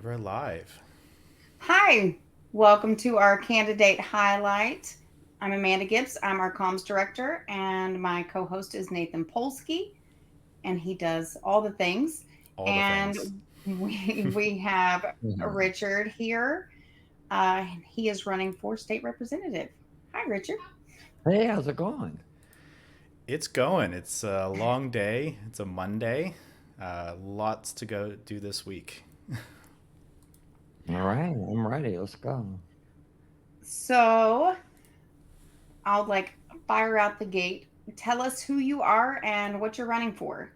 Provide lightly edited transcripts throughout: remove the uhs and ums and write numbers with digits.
We're live. Hi, welcome to our candidate highlight. I'm Amanda Gibbs. I'm our comms director, and my co host is Nathan Polsky, and he does all the things. All the And things. we have Mhm. Richard here. He is running for state representative. Hi, Richard. Hey, how's it going? It's going. It's a long day. It's a Monday. Lots to go do this week. All right, I'm ready. Let's go. So I'll fire out the gate. Tell us who you are and what you're running for.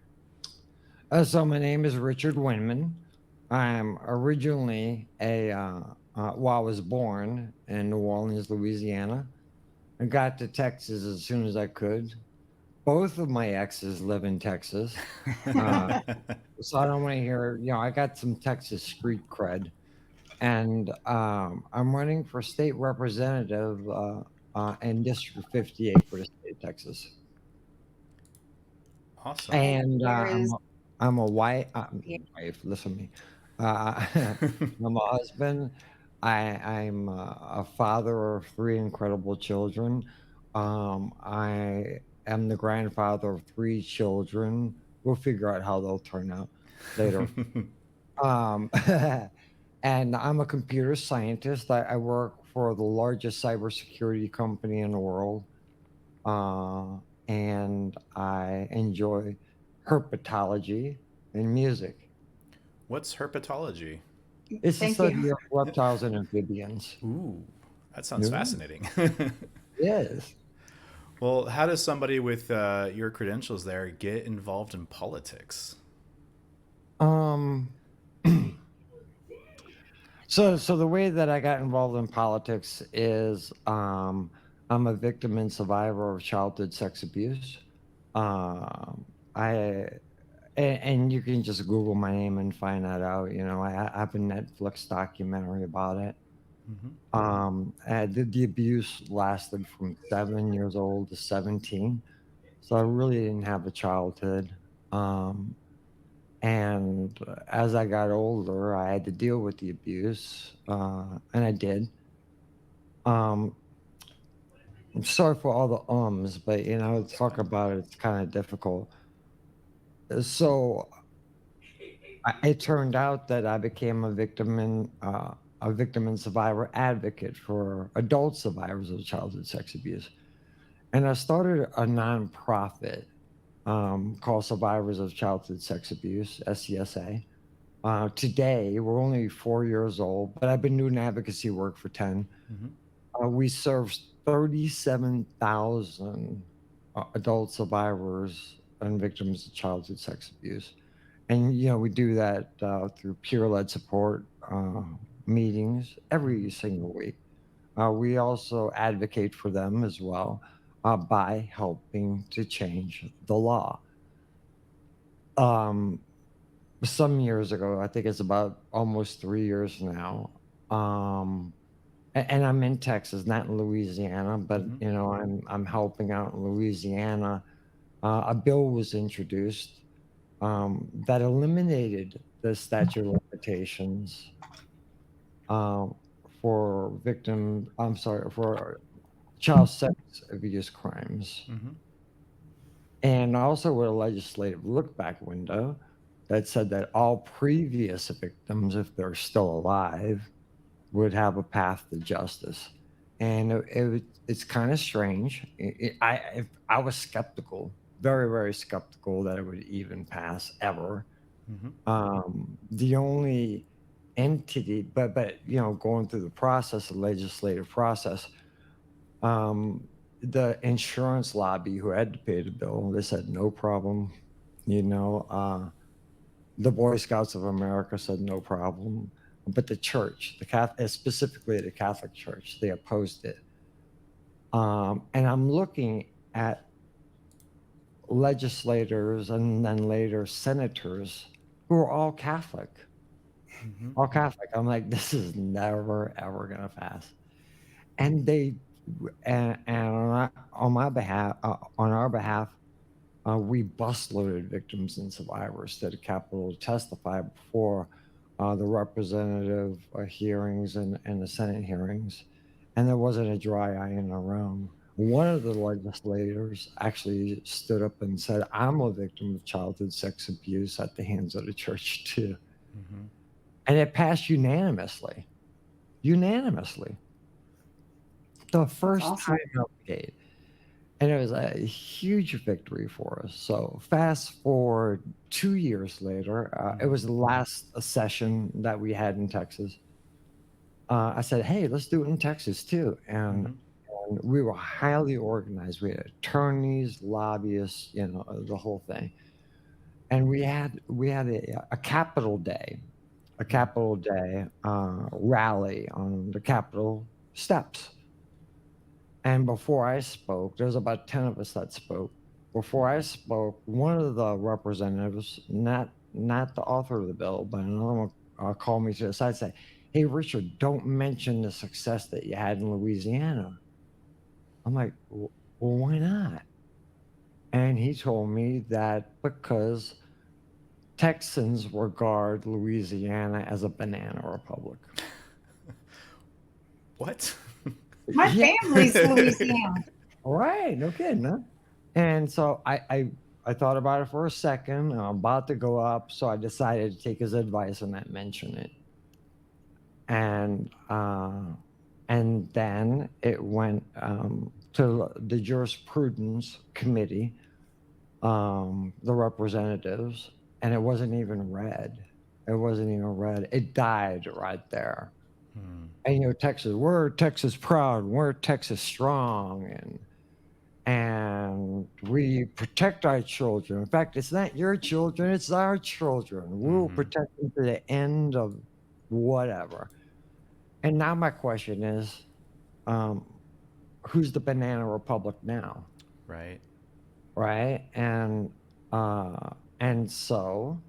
So my name is Richard Windmann. I'm originally well, I was born in New Orleans, Louisiana. I got to Texas as soon as I could. Both of my exes live in Texas. Uh, so I don't want to hear, I got some Texas street cred. And I'm running for state representative in District 58 for the state of Texas. Awesome. And And where is I'm a wife. yeah, Wife, listen to me. I'm a husband. I'm a father of three incredible children. I am the grandfather of three children. We'll figure out how they'll turn out later. Um, and I'm a computer scientist. I work for the largest cybersecurity company in the world. Uh, and I enjoy herpetology and music. What's herpetology? It's the thank you. study of reptiles and amphibians. Ooh, that sounds Yeah, fascinating. yes. Well, how does somebody with your credentials there get involved in politics? Um, so the way that I got involved in politics is I'm a victim and survivor of childhood sex abuse. I and you can just Google my name and find that out. I have a Netflix documentary about it. Hmm. The abuse lasted from 7 years old to 17, so I really didn't have a childhood. Um, and as I got older, I had to deal with the abuse, and I did. Um, I'm sorry for all the ums, but That's talk fine. about it, it's kind of difficult. So it turned out that I became a victim and survivor advocate for adult survivors of childhood sex abuse. And I started a nonprofit called Survivors of Childhood Sex Abuse, SCSA. Today, we're only 4 years old, but I've been doing advocacy work for 10. Hmm. We serve 37,000 adult survivors and victims of childhood sex abuse. And, we do that through peer-led support meetings every Hmm. single week. We also advocate for them as well by helping to change the law. Um, some years ago, I think it's about almost 3 years now. Um, and I'm in Texas, not in Louisiana, but Hmm. I'm helping out in Louisiana. A bill was introduced that eliminated the statute of limitations um, for I'm sorry, for child sex abuse crimes, Hmm. and also with a legislative look back window that said that all previous victims, if they're still alive, would have a path to justice. And it's kind of strange. I was skeptical, very, very skeptical that it would even pass ever. Hmm. The only entity, but going through the process, the legislative process, um, the insurance lobby who had to pay the bill, they said no problem. You know, uh, the Boy Scouts of America said no problem, but the church, specifically the Catholic Church, they opposed it. And I'm looking at legislators and then later senators who are Hmm. all Catholic. I'm like, this is never ever gonna pass. And and on my behalf, on our behalf, we busloaded victims and survivors to the Capitol to testify before the representative hearings and the Senate hearings, and there wasn't a dry eye in the room. One of the legislators actually stood up and said, "I'm a victim of childhood sex abuse at the hands of the church too," Mm-hmm. and it passed unanimously. Unanimously, the That's first awesome. time out the gate. And it was a huge victory for us. So fast forward 2 years later, it Mm-hmm. was the last session that we had in Texas. I said, "Hey, let's do it in Texas too." Mm-hmm. And we were highly organized. We had attorneys, lobbyists, the whole thing. And we had a Capitol Day, a Capitol Day rally on the Capitol steps. And before I spoke, there was about 10 of us that spoke. Before I spoke, one of the representatives, not the author of the bill, but another one, called me to the side and said, "Hey, Richard, don't mention the success that you had in Louisiana." I'm like, "Well, why not?" And he told me that because Texans regard Louisiana as a banana republic. What? My Yeah, family's Louisiana. right. No kidding, huh? And so I thought about it for a second. I'm about to go up, so I decided to take his advice and not mention it. And and then it went to the jurisprudence committee, the representatives, and it wasn't even read. It wasn't even read. It died right there. Hmm. And Texas, we're Texas proud, we're Texas strong, and we protect our children. In fact, it's not your children, it's our children. We'll Mm-hmm. protect them to the end of whatever. And now my question is, um, who's the banana republic now, Right. right? And so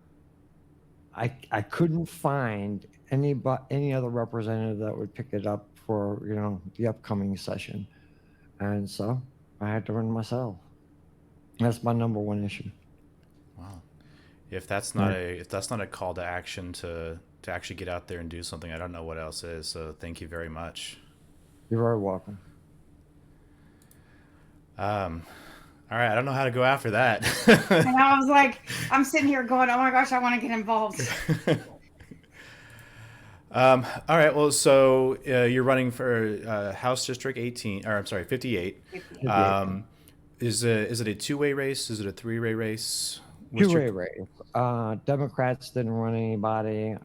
I couldn't find any other representative that would pick it up for the upcoming session, and so I had to run myself. That's my number one issue. Wow. If that's not a call to action to actually get out there and do something, I don't know what else is. So thank you very much. You're very welcome. Um, all right, I don't know how to go after that. And I was like, I'm sitting here going, oh my gosh, I want to get involved. All right. Well, so you're running for House District 18, or I'm sorry, 58. 58. 58. Um, is it a two-way race? Is it a three-way race? What's your Two-way race. Democrats didn't run anybody.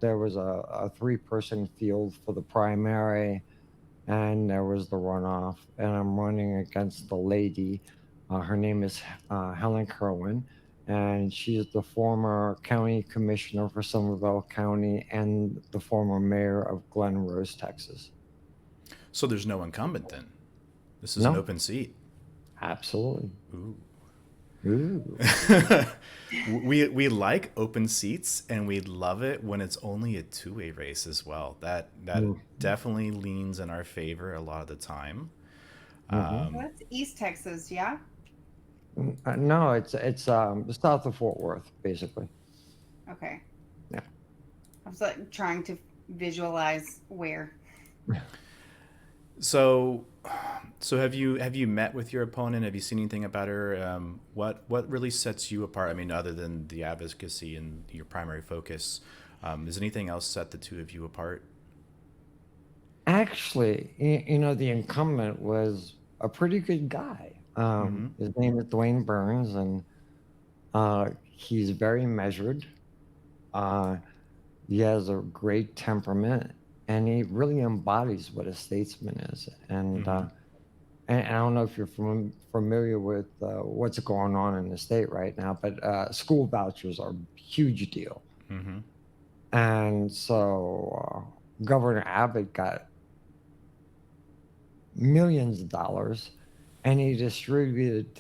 There was a three-person field for the primary, and there was the runoff. And I'm running against the lady. Her name is Helen Kerwin, and she's the former county commissioner for Somervell County and the former mayor of Glen Rose, Texas. So there's no incumbent then. This is an No, open seat. absolutely. Ooh. Ooh. We like open seats and we love it when it's only a two-way race as well. That Mm-hmm. definitely leans in our favor a lot of the time. Mm-hmm. So that's East Texas, yeah? No, it's south of Fort Worth, basically. Okay. Yeah. I was like trying to visualize where. So so have you met with your opponent? Have you seen anything about her? What really sets you apart? I mean, other than the advocacy and your primary focus, is anything else set the two of you apart? Actually, the incumbent was a pretty good guy. Mm-hmm. His name is Dwayne Burns, and he's very measured. Uh, he has a great temperament, and he really embodies what a statesman is. Mm-hmm. And I don't know if you're familiar with what's going on in the state right now, but school vouchers are a huge deal. Mm-hmm. And so Governor Abbott got millions of dollars, and he distributed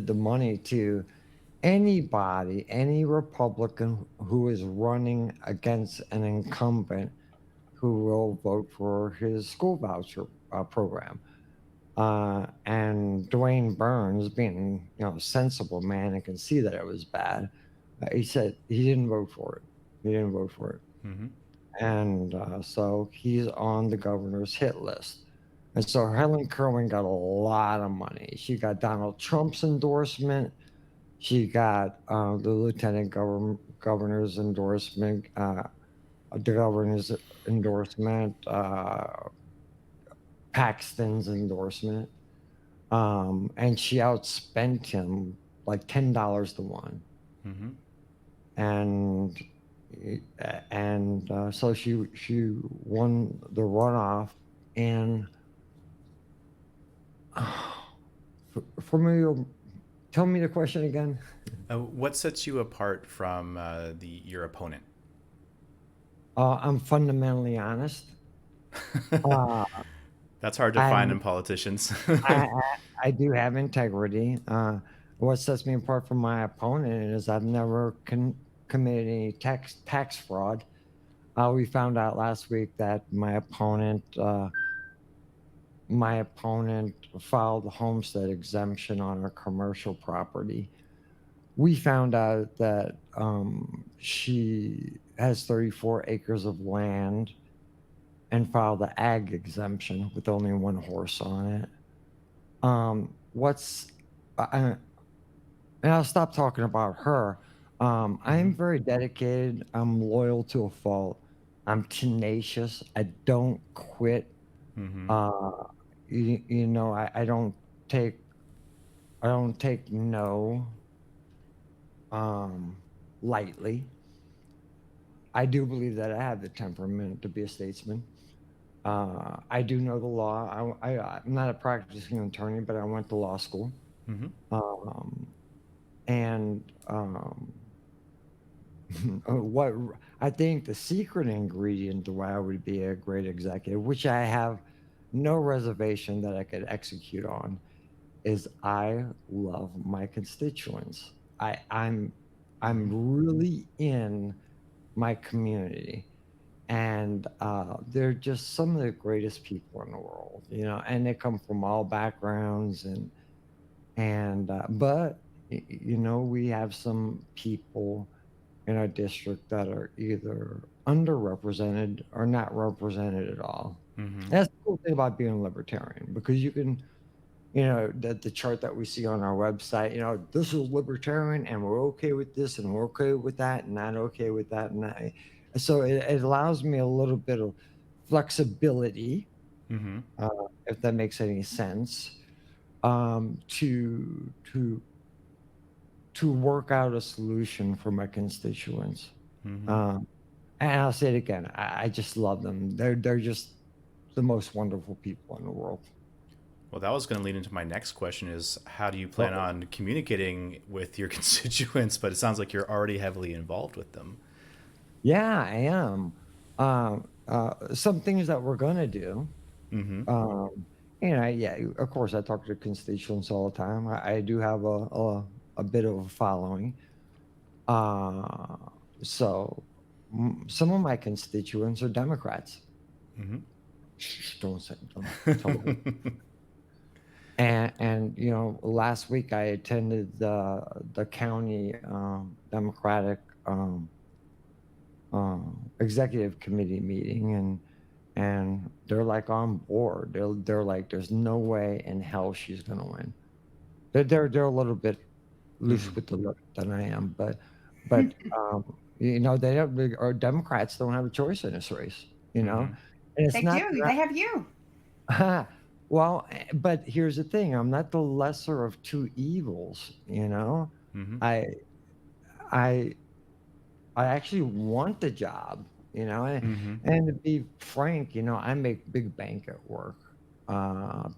the money to anybody, any Republican who is running against an incumbent who will vote for his school voucher program. And Dwayne Burns, being a sensible man and can see that it was bad, he said he didn't vote for it. He didn't vote for it. Mm-hmm. And so he's on the governor's hit list. And so Helen Kerwin got a lot of money. She got Donald Trump's endorsement. She got the governor's endorsement, the governor's endorsement, Paxton's endorsement, and she outspent him like $10 to 1, Mm-hmm. and so she won the runoff, and for me, tell me the question again. What sets you apart from your opponent? I'm fundamentally honest. Uh, That's hard to find in I'm politicians. I I do have integrity. What sets me apart from my opponent is I've never committed any tax fraud. We found out last week that my opponent filed a homestead exemption on a commercial property. We found out that she has 34 acres of land and filed the ag exemption with only one horse on it. What's I, and I'll stop talking about her. I Mm-hmm. am very dedicated. I'm loyal to a fault. I'm tenacious. I don't quit. Mm-hmm. Uh, I don't take I don't take no um, lightly. I do believe that I have the temperament to be a statesman. I do know the law. I'm not a practicing attorney, but I went to law school. Mm-hmm. Um, and what I think the secret ingredient to why I would be a great executive, which I have no reservation that I could execute on, is I love my constituents. I'm really in my community, and they're just some of the greatest people in the world, and they come from all backgrounds, but we have some people in our district that are either underrepresented or not represented at all. Mm-hmm. That's the cool thing about being a libertarian, because you can, the chart that we see on our website, this is libertarian and we're okay with this and we're okay with that and not okay with that. And so it allows me a little bit of flexibility, Mm-hmm. uh, if that makes any sense, to work out a solution for my constituents. Mm-hmm. Um, and I'll say it again, I just love them. They're just the most wonderful people in the world. Well, that was going to lead into my next question: is how do you plan Uh-oh. on communicating with your constituents? But it sounds like you're already heavily involved with them. Yeah, I am. Some things that we're gonna do. Mm-hmm. Um, yeah, of course, I talk to constituents all the time. I do have a bit of a following. Uh, so some of my constituents are Democrats. Mm-hmm. Shh, don't tell them. And last week I attended the county Democratic executive committee meeting, and they're like on board. They're like, there's no way in hell she's gonna win. They're a little bit Mm-hmm. loose with the lip than I am, but our Democrats don't have a choice in this race, Mm-hmm. and it's They not. do. They have you. Well, but here's the thing: I'm not the lesser of two evils. Mm-hmm. I I I actually want the job, Mm-hmm. and to be frank, I make big bank at work,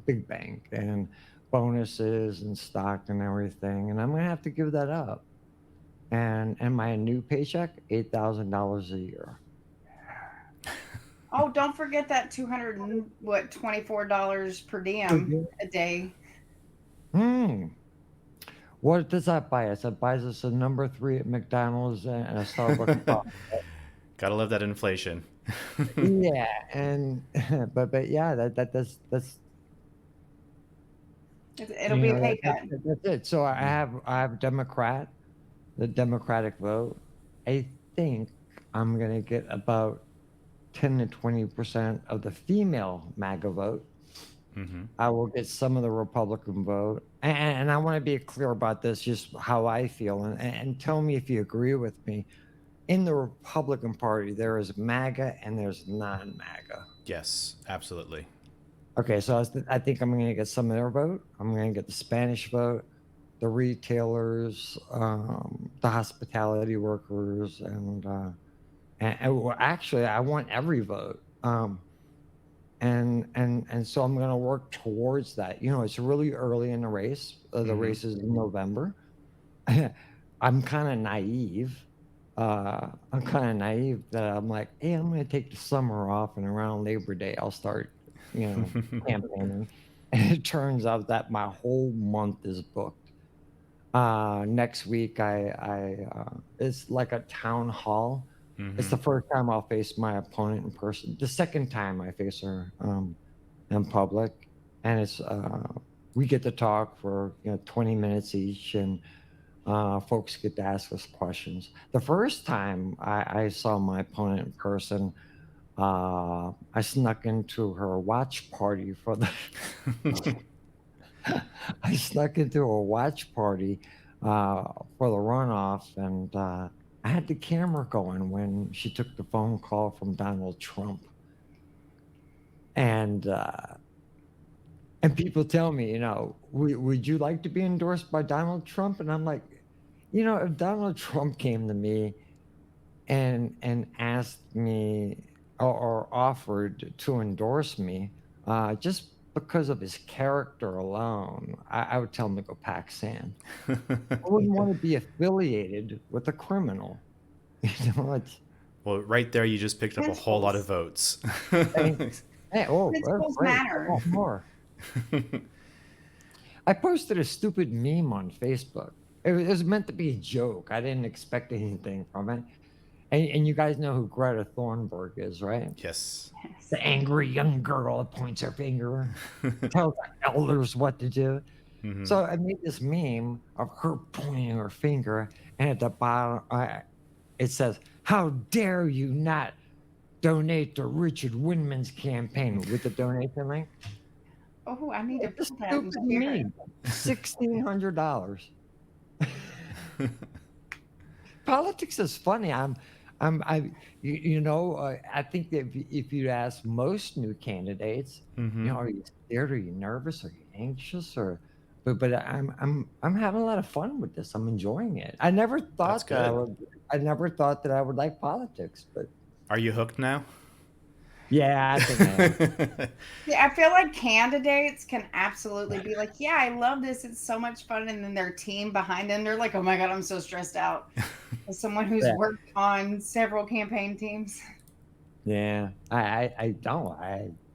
big bank, and bonuses and stock and everything, and I'm gonna have to give that up. And my new paycheck, $8,000 a year. Oh, don't forget that 24 dollars per diem a day. Hmm. What does that buy us? That buys us a number three at McDonald's and a Starbucks coffee. Gotta love that inflation. Yeah, and but yeah, that's It'll be a pay cut. that's it. So I have the Democratic vote. I think I'm going to get about 10 to 20% of the female MAGA vote. Mm-hmm. I will get some of the Republican vote. And I want to be clear about this, just how I feel, and tell me if you agree with me. In the Republican Party, there is MAGA and there's non-MAGA. Yes, absolutely. Okay, so I think I'm going to get some of their vote. I'm going to get the Spanish vote, the retailers, the hospitality workers, well, actually, I want every vote. And so I'm going to work towards that. It's really early in the race. The Mm-hmm. race is in November. I'm kind of naive. I'm kind of naive that I'm like, hey, I'm going to take the summer off, and around Labor Day, I'll start, campaigning. And it turns out that my whole month is booked. Next week, it's like a town hall. It's Mm-hmm. the first time I'll face my opponent in person. The second time I face her in public, and we get to talk for 20 minutes each, and folks get to ask us questions. The first time I saw my opponent in person, I snuck into her watch party for the. I snuck into a watch party for the runoff, and I had the camera going when she took the phone call from Donald Trump, and people tell me, would you like to be endorsed by Donald Trump? And I'm like, if Donald Trump came to me and asked me or offered to endorse me, just because of his character alone, I would tell him to go pack sand. I wouldn't want to be affiliated with a criminal. It's Well, right there, you just picked up a whole lot of Principles. votes. hey, Principles great, I matter. want more. I posted a stupid meme on Facebook. It was meant to be a joke. I didn't expect anything from it. And you guys know who Greta Thunberg is, right? Yes. Yes. The angry young girl that points her finger, tells the elders what to do. Mm-hmm. So I made this meme of her pointing her finger, and at the bottom, it says, "How dare you not donate to Richard Windmann's campaign," with the donation link. Oh, I need to It's a pull that and stupid share it. meme. $1,600. Politics is funny. I think that if you ask most new candidates, Mm-hmm. are you scared? Are you nervous? Are you anxious? But I'm having a lot of fun with this. I'm enjoying it. I never That's thought that I good. would. I never thought that I would like politics, but Are you hooked now? yeah, I think I am. Yeah, I feel like candidates can absolutely be like, yeah, I love this. It's so much fun. And then their team behind them, they're like, oh my God, I'm so stressed out. As someone who's Yeah, worked on several campaign teams. yeah. I don't.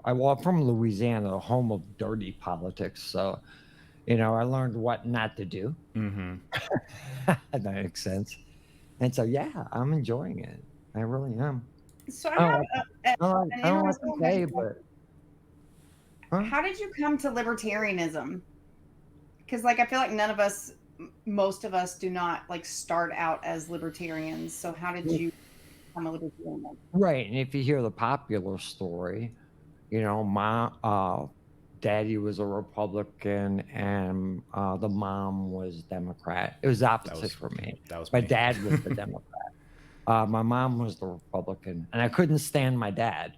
Well, I'm from Louisiana, the home of dirty politics. So I learned what not to do. Mm-hmm. That makes sense. And so, yeah, I'm enjoying it. I really am. So I I don't like have an I don't like interesting to say, question. but huh? How did you come to libertarianism? Because like I feel like none of us, most of us, do not like start out as libertarians. So how did you become a libertarian? Right. And if you hear the popular story, my daddy was a Republican, and the mom was Democrat. It was the That opposite was for me. that was My me. dad was the Democrat. My mom was the Republican, and I couldn't stand my dad.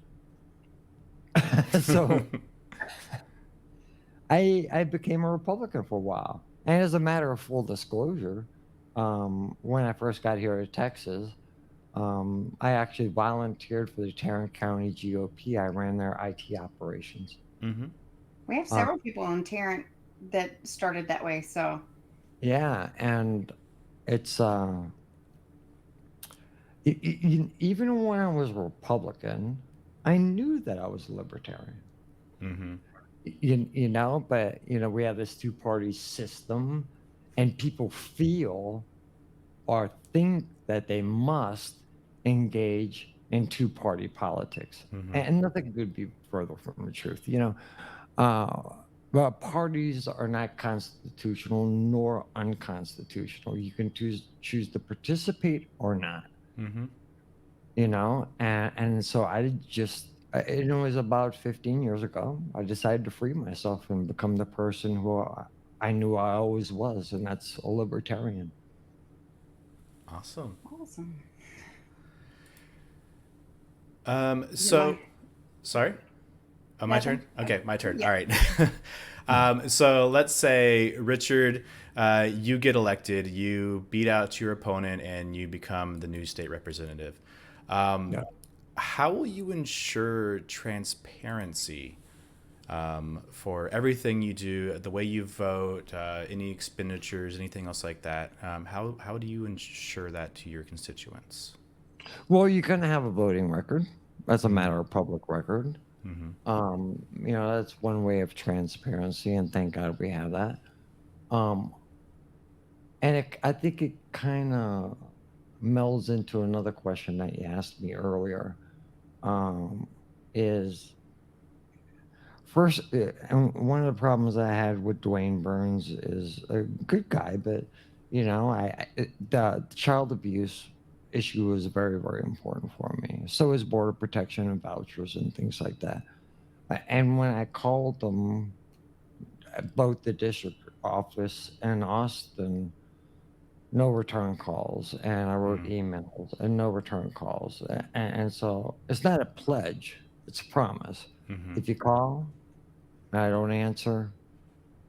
So I became a Republican for a while. And as a matter of full disclosure, when I first got here to Texas, I actually volunteered for the Tarrant County GOP. I ran their IT operations. Mm-hmm. We have Uh, several people in Tarrant that started that way. So yeah, and it's even when I was a Republican, I knew that I was a libertarian. Mm-hmm. But we have this two-party system, and people feel or think that they must engage in two-party politics, Mm-hmm. and nothing could be further from the truth. Uh, but parties are not constitutional nor unconstitutional. You can choose to participate or not. Mm-hmm. and so it was about 15 years ago. I decided to free myself and become the person who I knew I always was, and that's a libertarian. Awesome. Awesome. You So, want sorry. Oh, my turn? nothing? Okay, my turn. All Yeah. right. So let's say, Richard, you get elected, you beat out your opponent, and you become the new state representative. Um, Yeah. how will you ensure transparency for everything you do, the way you vote, any expenditures, anything else like that? How do you ensure that to your constituents? Well, you're going to have a voting record. That's a Mm-hmm. matter of public record. Mm-hmm. That's one way of transparency, and thank God we have that. Um, and I think it kind of melds into another question that you asked me earlier. Um, is first, and one of the problems I had with Dwayne Burns is a good guy, but the child abuse issue is very, very important for me. So is border protection and vouchers and things like that. And when I called them, both the district office and Austin, no return calls, and I wrote Mm-hmm. emails and no return calls, and so it's not a pledge; it's a promise. Mm-hmm. If you call and I don't answer,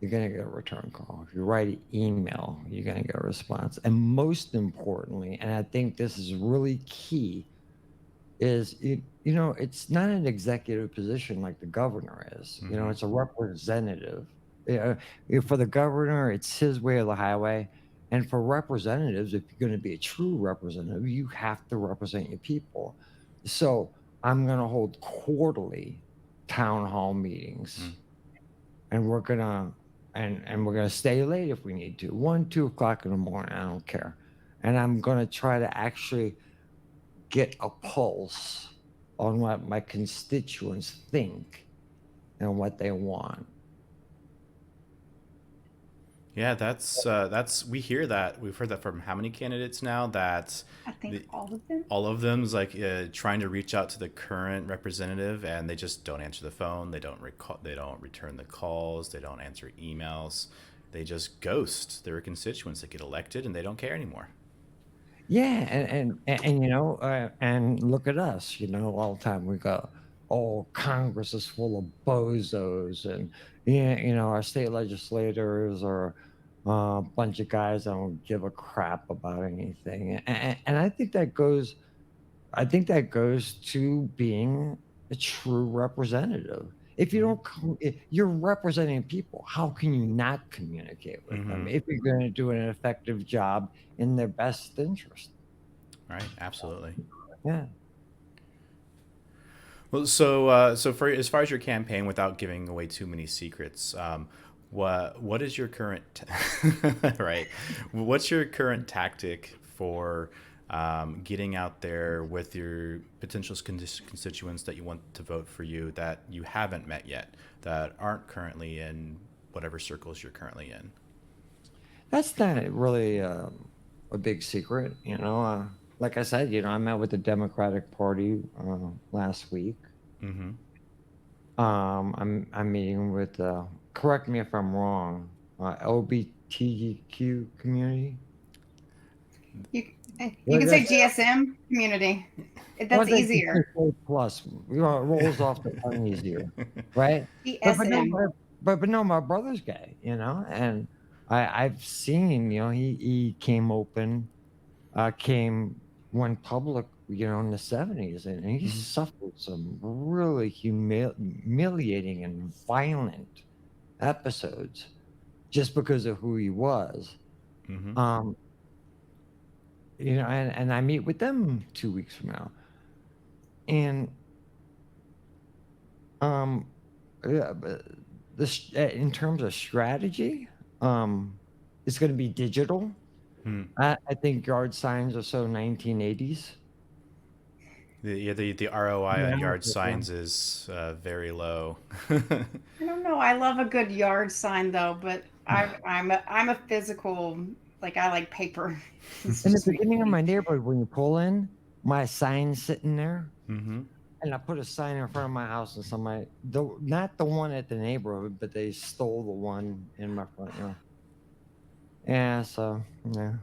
you're gonna get a return call. If you write an email, you're gonna get a response. And most importantly, and I think this is really key, is it's not an executive position like the governor is. Mm-hmm. It's a representative. Yeah, for the governor, it's his way of the highway. And for representatives, if you're going to be a true representative, you have to represent your people. So I'm going to hold quarterly town hall meetings, and we're gonna stay late if we need to, 1, 2 o'clock in the morning. I don't care, and I'm gonna try to actually get a pulse on what my constituents think and what they want. Yeah, that's we hear that we've heard that from how many candidates now that I think the, all of them. all of them's like trying to reach out to the current representative and they just don't answer the phone. They don't return the calls. They don't answer emails. They just ghost their constituents. They get elected and they don't care anymore. Yeah, and look at us. All the time we go, oh, Congress is full of bozos, and yeah, our state legislators are a bunch of guys that don't give a crap about anything, and I think that goes to being a true representative. If you Mm-hmm. don't, you're representing people. How can you not communicate with them Mm-hmm. if you're going to do an effective job in their best interest? Right. Absolutely. Yeah. Well, so for as far as your campaign, without giving away too many secrets, what is your current right? What's your current tactic for getting out there with your potential constituents that you want to vote for you that you haven't met yet, that aren't currently in whatever circles you're currently in? That's not really a big secret. Like I said, I met with the Democratic Party last week. Mm-hmm. I'm meeting with, correct me if I'm wrong, LBTQ community. You you What can did I say say? GSM community. Well, That's they just easier. say A plus. It rolls off the tongue easier, right? But no, GSM. but no, my brother's gay, and I've seen, he came open, came went public, in the 70s, and he Mm-hmm. suffered some really humiliating and violent episodes just because of who he was. Mm-hmm. Um, and I meet with them 2 weeks from now, and um, yeah, but in terms of strategy, um, it's going to be digital. Hmm. I think yard signs are so 1980s. The ROI on Yeah, yard signs is very low. I don't know. I love a good yard sign though, but I'm a physical, like I like paper. It's in the just me. beginning of my neighborhood, when you pull in, my sign sitting there, Mm-hmm. and I put a sign in front of my house, and somebody, not the one at the neighborhood, but they stole the one in my front yard. Yeah, so yeah.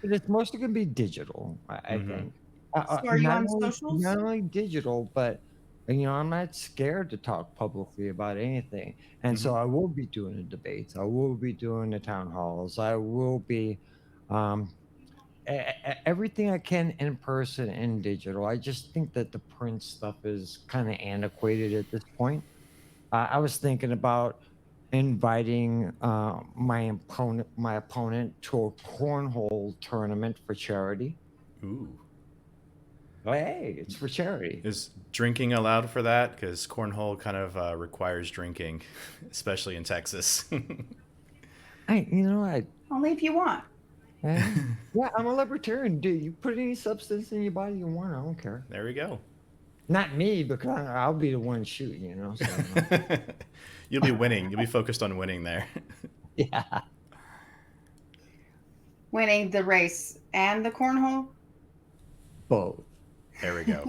But it's mostly gonna be digital, I Mm-hmm. think. So are you Not on only socials? digital, but, I'm not scared to talk publicly about anything, and Mm-hmm. so I will be doing the debates, I will be doing the town halls, I will be, um, everything I can in person and digital. I just think that the print stuff is kinda antiquated at this point. I was thinking about inviting, my opponent to a cornhole tournament for charity. Ooh. Hey, it's for charity. Is drinking allowed for that? Because cornhole kind of requires drinking, especially in Texas. I you know, I Only if you want. eh, yeah, I'm a libertarian, dude. You put any substance in your body you want, I don't care. There we go. Not me, because I'll be the one shooting, so, You'll be winning. You'll be focused on winning there. yeah, Winning the race and the cornhole. both. There we go.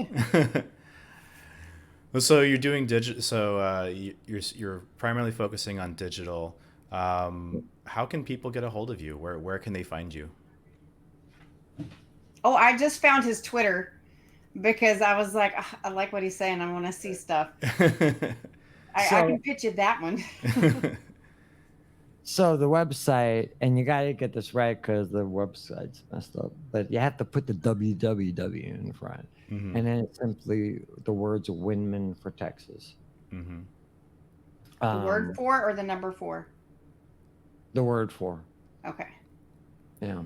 Well, so you're doing digital. So you're primarily focusing on digital. How can people get a hold of you? Where can they find you? Oh, I just found his Twitter because I was like, "Ah, I like what he's saying. I want to see stuff. I So can pitch you that one. So the website, and you gotta get this right because the website's messed up, but you have to put the www in front, Hmm. and then it's simply the words Windman for Texas. Hmm. The word Um, for or the number four? the word for, Okay. yeah,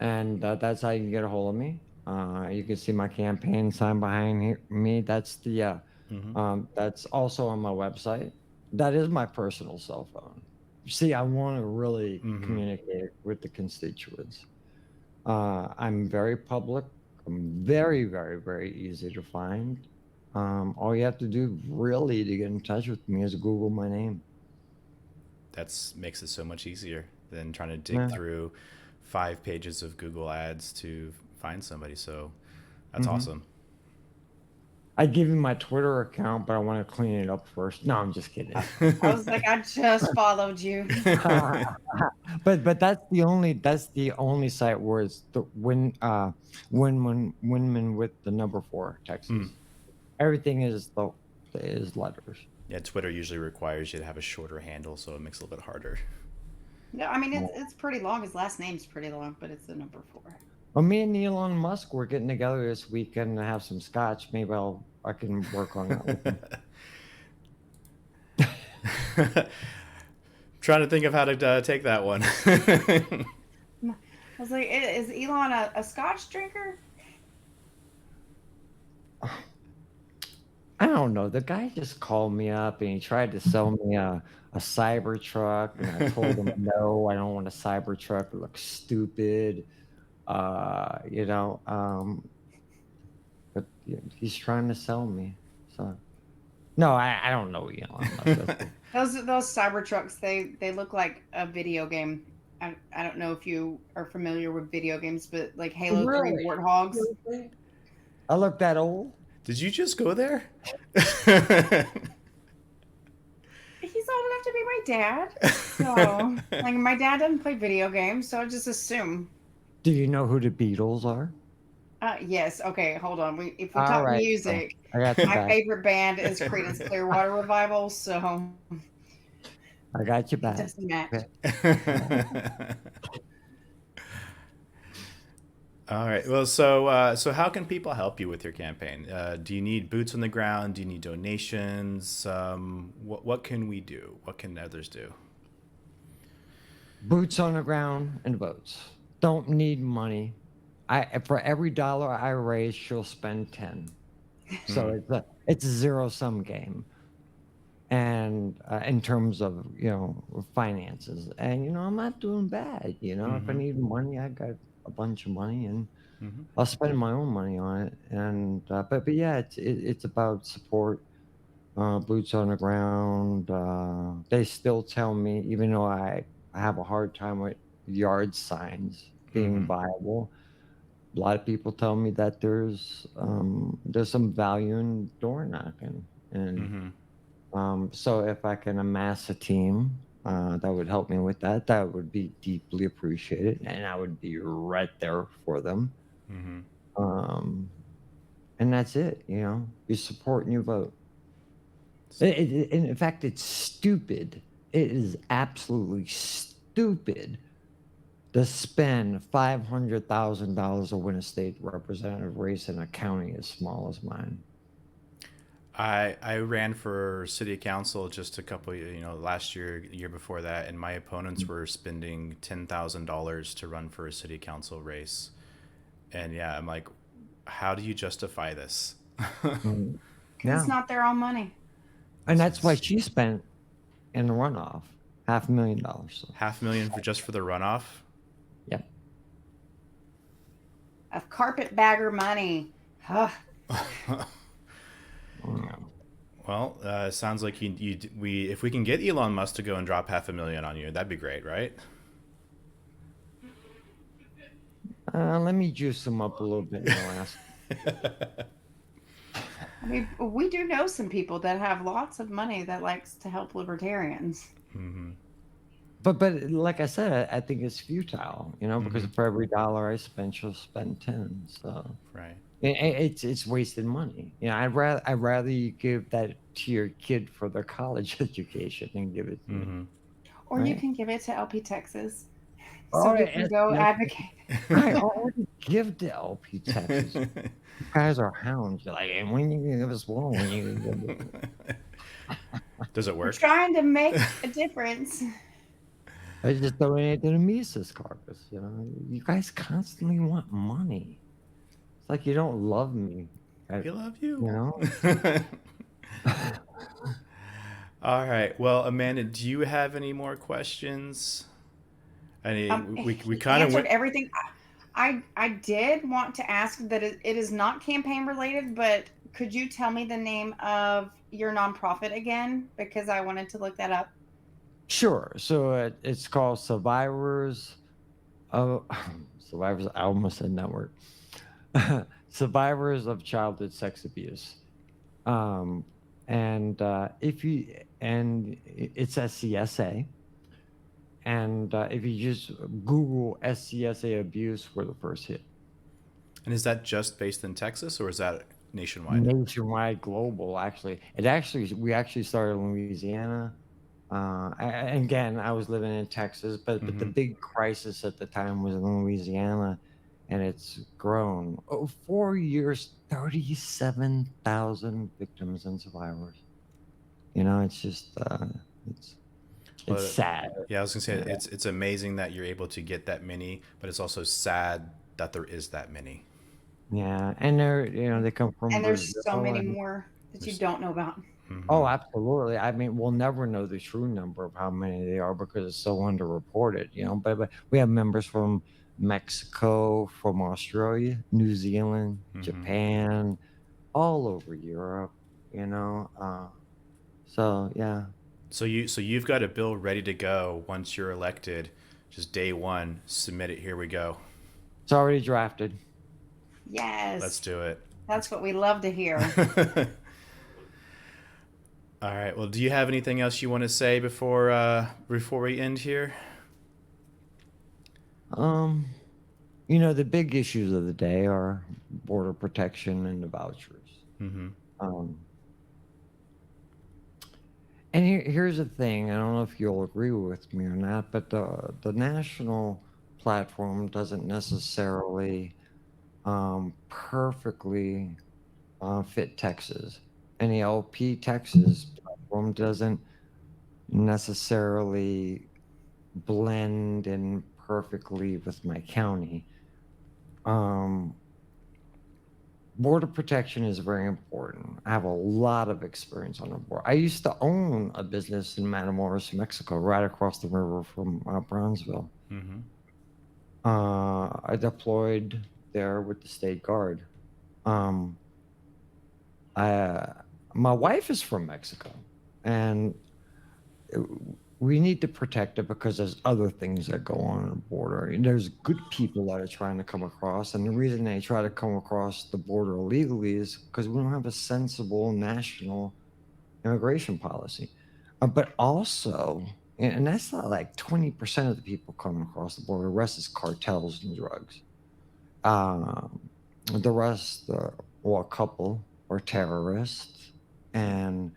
and that's how you can get a hold of me. You can see my campaign sign behind me. Hmm. That's also on my website. That is my personal cell phone. See, I want to really Hmm. communicate with the constituents. I'm very public. I'm very, very, very easy to find. All you have to do really to get in touch with me is Google my name. That's makes it so much easier than trying to dig Yeah. through 5 pages of Google ads to find somebody. So that's hmm awesome. I'd give you my Twitter account, but I want to clean it up first. No, I'm just kidding. I was like, I just followed you. But that's the only site where it's the Winman with the number 4 Mm. Texas. Everything is letters. Yeah, Twitter usually requires you to have a shorter handle, so it makes it a little bit harder. No, I mean it's pretty long. His last name's pretty long, but it's the number four. Well, me and Elon Musk were getting together this weekend to have some scotch. Maybe I can work on that with him. Trying to think of how to take that one. I was like, is Elon a Scotch drinker? I don't know. The guy just called me up and he tried to sell me a cyber truck, and I told him no, I don't want a cyber truck. It looks stupid. Uh, you know, um, but he's trying to sell me. So no, I don't know Elon Musk. Those Cybertrucks, they look like a video game. I don't know if you are familiar with video games, but like Halo 3 Really? Warthogs. I look that old. Did you just go there? He's old enough to be my dad. So, like, my dad doesn't play video games, so I just assume. Do you know who the Beatles are? Yes. Okay. Hold on. If we All talk right, so music, I got you my back. favorite band is Creedence Clearwater Revival, so I got you it back. doesn't match. Okay. All right. Well, so how can people help you with your campaign? Do you need boots on the ground? Do you need donations? What can we do? What can others do? Boots on the ground and votes. Don't need money. For every dollar I raise, she'll spend 10. So Mm. it's a zero sum game, and in terms of finances. And I'm not doing bad. If I Mm-hmm. need money, I got a bunch of money, and Mm-hmm. I'll spend my own money on it. And but yeah, it's about support. Boots on the ground. They still tell me, even though I have a hard time with yard signs being Mm-hmm. viable, A lot of people tell me that there's some value in door knocking, and Mm-hmm. so if I can amass a team that would help me with that, that would be deeply appreciated, and I would be right there for them. Mm-hmm. Um, and that's it. You support and you vote. And in fact, it's stupid. It is absolutely stupid to spend $500,000 to win a state representative race in a county as small as mine. I ran for city council just a couple, last year, year before that, and my opponents were spending $10,000 to run for a city council race. And yeah, I'm like, how do you justify this? Mm. Because it's Yeah. not their own money. And It's, that's why it's she spent in the runoff $500,000. So, 500,000 for just for the runoff. yeah. Of carpetbagger money. Ugh. Mm. Well, sounds like we if we can get Elon Musk to go and drop 500,000 on you, that'd be great, right? Let me juice them up a little bit in the last. I mean, we do know some people that have lots of money that likes to help libertarians. Mm-hmm. But like I said, I think it's futile, because Mm-hmm. for every dollar I spend, she'll spend 10. So Right. it's wasted money. I'd rather you give that to your kid for their college education than give it to me, Mm-hmm. Or you right? can give it to LP Texas so Oh, he can go advocate. I already give to LP Texas. You guys are hounds. You're like, and when you gonna give us more? When you gonna give us Does it We're work? trying to make a difference. I just donate to the Mises caucus. You guys constantly want money. It's like you don't love me. We love You you. know? All right. Well, Amanda, do you have any more questions? I mean, we He kind of answered went. everything. I did want to ask that it is not campaign related, but could you tell me the name of your nonprofit again? Because I wanted to look that up. Sure. So it's called Survivors of Survivors. I almost said network. Survivors of Childhood Sex Abuse. Um, and if you and it's SCSA. And if you just Google SCSA abuse, we're the first hit. And is that just based in Texas or is that nationwide? Nationwide, global. We actually started in Louisiana. Again, I was living in Texas, but the Mm-hmm. big crisis at the time was in Louisiana, and it's grown. Oh, 4 years, 37,000 victims and survivors. It's just it's it's Well, sad. yeah, I was gonna say Yeah. it's amazing that you're able to get that many, but it's also sad that there is that many. Yeah, and they come from And there's so Brazil, many and more that you There's, don't know about. mm-hmm. oh, absolutely. I mean, we'll never know the true number of how many they are because it's so underreported, but we have members from Mexico, from Australia, New Zealand, Mm-hmm. Japan, all over Europe, you know. So yeah, So you've got a bill ready to go once you're elected. Just day one, submit it. Here we go. it's already drafted. Let's Yes, do it. that's what we love to hear. All right. Well, do you have anything else you want to say before we end here? Um, the big issues of the day are border protection and the vouchers. Mm-hmm. Um, And here's the thing, I don't know if you'll agree with me or not, but the national platform doesn't necessarily perfectly fit Texas. And the LP Texas platform doesn't necessarily blend in perfectly with my county. Um, Border protection is very important. I have a lot of experience on the border. I used to own a business in Matamoros, Mexico, right across the river from Brownsville. Mm-hmm. I deployed there with the state guard. Um, I, my wife is from Mexico, and uh, we need to protect it because there's other things that go on the border. And there's good people that are trying to come across, and the reason they try to come across the border illegally is because we don't have a sensible national immigration policy. But also, and that's not like 20% of the people coming across the border. The rest is cartels and drugs. Um, the rest, well, a couple are terrorists, and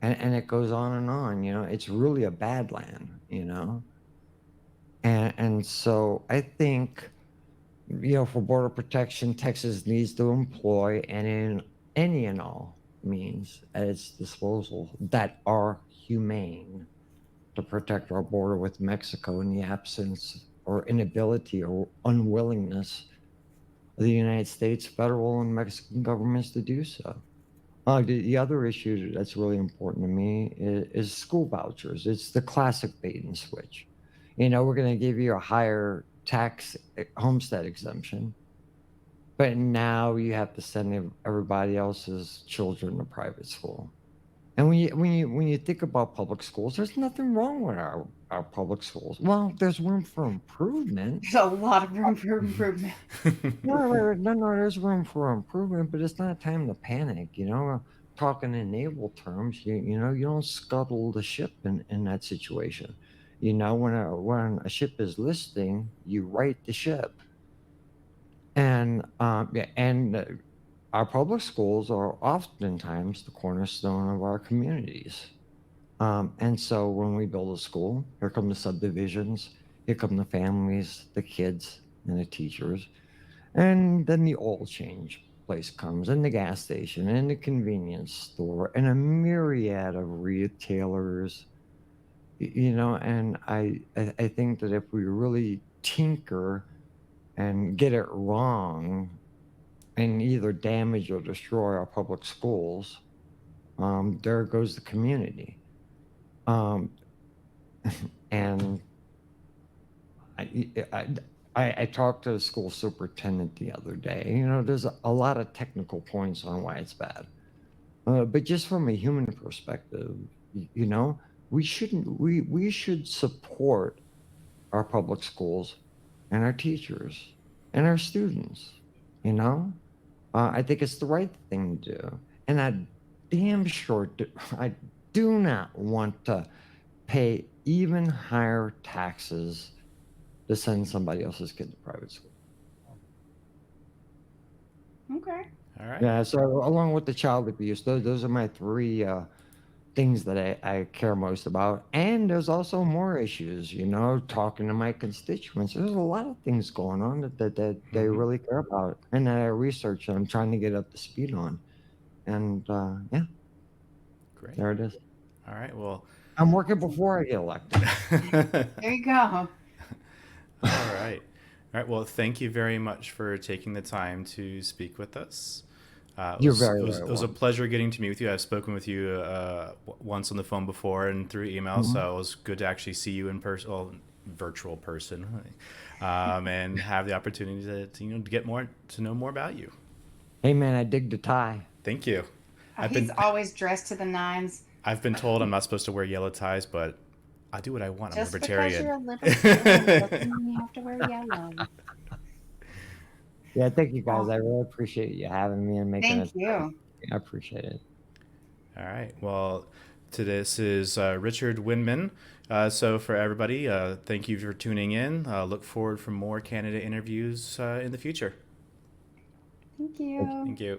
and it goes on and on. It's really a bad land. And so I think, for border protection, Texas needs to employ and in any and all means at its disposal that are humane to protect our border with Mexico in the absence or inability or unwillingness of the United States federal and Mexican governments to do so. The other issue that's really important to me is school vouchers. It's the classic bait and switch. We're going to give you a higher tax homestead exemption, but now you have to send everybody else's children to private school. And when you think about public schools, there's nothing wrong with our public schools. Well, there's room for improvement. There's a lot of room for improvement. No, there's room for improvement, but it's not time to panic. Talking in naval terms, you don't scuttle the ship in that situation. When a ship is listing, you right the ship. And yeah, and our public schools are oftentimes the cornerstone of our communities. And so when we build a school, here come the subdivisions, here come the families, the kids, and the teachers. And then the oil change place comes, and the gas station, and the convenience store, and a myriad of retailers. And I think that if we really tinker and get it wrong and either damage or destroy our public schools, there goes the community. Um, and I talked to the school superintendent the other day. There's a lot of technical points on why it's bad, but just from a human perspective, we shouldn't. We should support our public schools and our teachers and our students. I think it's the right thing to do, and I do not want to pay even higher taxes to send somebody else's kid to private school. Okay. All right. Yeah, so along with the child abuse, those are my three things that I care most about. And there's also more issues, talking to my constituents. There's a lot of things going on that they Mhm. really care about and that I research and I'm trying to get up to speed on. And yeah, Great. there it is. All right. Well, I'm working before I get elected. There you go. all right. All right. Well, thank you very much for taking the time to speak with us. You're very, It was a welcome. pleasure getting to meet with you. I've spoken with you once on the phone before and through email, Mhm. so it was good to actually see you in person, well, virtual person, and have the opportunity to get more to know more about you. Hey, man, I dig the tie. Thank you. Oh, I've he's been always dressed to the nines. I've been told I'm not supposed to wear yellow ties, but I do what I want. I'm a Just because libertarian. you're a libertarian doesn't mean you have to wear yellow. Yeah, thank you guys. Oh, I really appreciate you having me and making thank it. you. I appreciate it. All right. Well, this is Richard Windman. So for everybody, thank you for tuning in. Look forward for more candidate interviews in the future. Thank Thank you. you. Thank you.